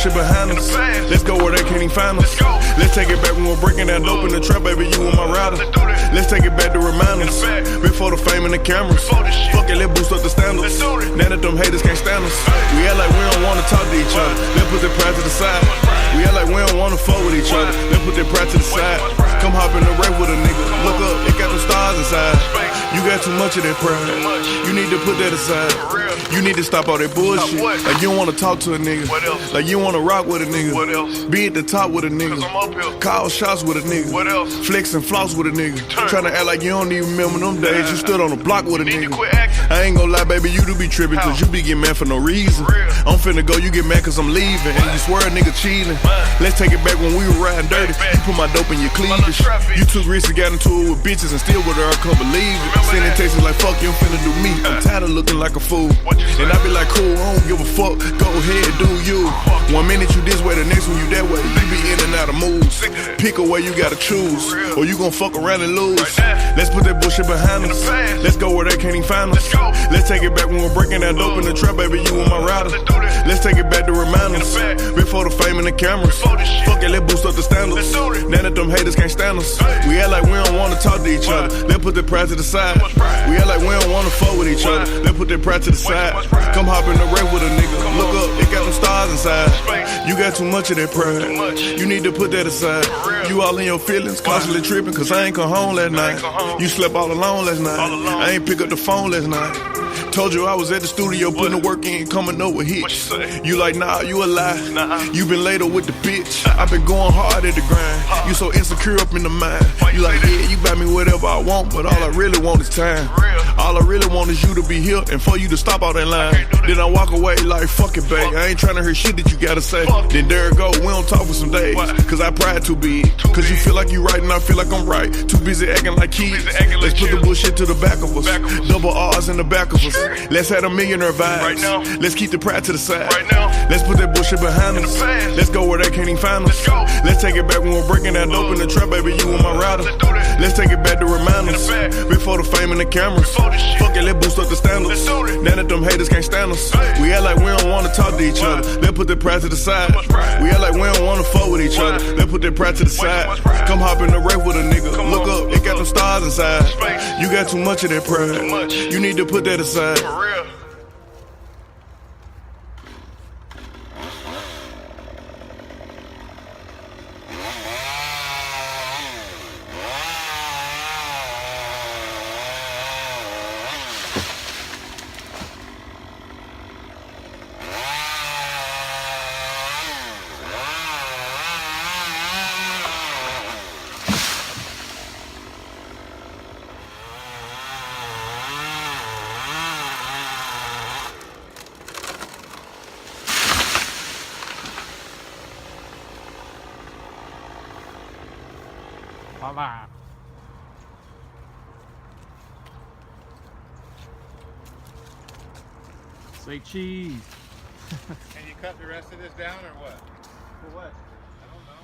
bullshit behind us. Let's go where they can't even find us. Let's take it back when we're breaking down dope in the trap, baby, you and my rider. Let's take it back to remind us. Before the fame and the cameras. Fuck it, let's boost up the standards. Now that them haters can't stand us. We act like we don't wanna talk to each other. Let's put that pride to the side. We act like we don't wanna fuck with each other. Let's put that pride to the side. Come hop in the rave with a nigga. Look up, it got them stars inside. You got too much of that pride. You need to put that aside. You need to stop all that bullshit. Like you don't wanna talk to a nigga. Like you wanna rock with a nigga. Be at the top with a nigga. Call shots with a nigga. Flex and floss with a nigga. Tryna act like you don't even remember them days. You stood on the block with a nigga. I ain't gon' lie, baby, you do be trippin', cause you be getting mad for no reason. I'm finna go, you get mad cause I'm leaving. And you swear a nigga cheating. Let's take it back when we were riding dirty. You put my dope in your cleavage. You took risks and got into it with bitches and still with her, I can't believe it. Sending texts like, fuck you, I'm finna do me. I'm tired of looking like a fool. And I be like, cool, I don't give a fuck. Go ahead, do you. 1 minute you this way, the next one you that way. You be in and out of moods. Pick a way you gotta choose, or you gon' fuck around and lose. Let's put that bullshit behind us. Let's go where they can't even find us. Let's take it back when we're breaking down dope in the trap, baby, you and my rider. Let's take it back to remind us. Before the fame and the cameras. Fuck it, let's boost up the standards. Now that them haters can't stand us. We act like we don't wanna talk to each other. Let's put that pride to the side. We act like we don't wanna fuck with each other. Let's put that pride to the side. Come hop in the rave with a nigga. Look up, it got them stars inside. You got too much of that pride. You need to put that aside. You all in your feelings, constantly tripping, cause I ain't come home last night. You slept all alone last night. I ain't pick up the phone last night. Told you I was at the studio putting the work in, coming up with hits. You like, nah, you a lie. You been later with the bitch. I been going hard at the grind. You so insecure up in the mind. You like, yeah, you buy me whatever I want, but all I really want is time. All I really want is you to be here and for you to stop all that line. Then I walk away like, fuck it, babe. I ain't tryna hear shit that you gotta say. Then there it go, we don't talk for some days. Cause I pride too big. Cause you feel like you right and I feel like I'm right. Too busy acting like kids. Let's put the bullshit to the back of us. Double R's in the back of us. Let's have a millionaire vibes. Let's keep the pride to the side. Let's put that bullshit behind us. Let's go where they can't even find us. Let's take it back when we're breaking down dope in the trap, baby, you and my rider. Let's take it back to remind us. Before the fame and the cameras. Fuck it, let's boost up the standards. Now that them haters can't stand us. We act like we don't wanna talk to each other. Let's put that pride to the side. We act like we don't wanna fuck with each other. Let's put that pride to the side. Come hop in the rave with a nigga. Look up, it got them stars inside. You got too much of that pride. You need to put that aside. Voila. Say cheese. Can you cut the rest of this down or what? For what? I don't know.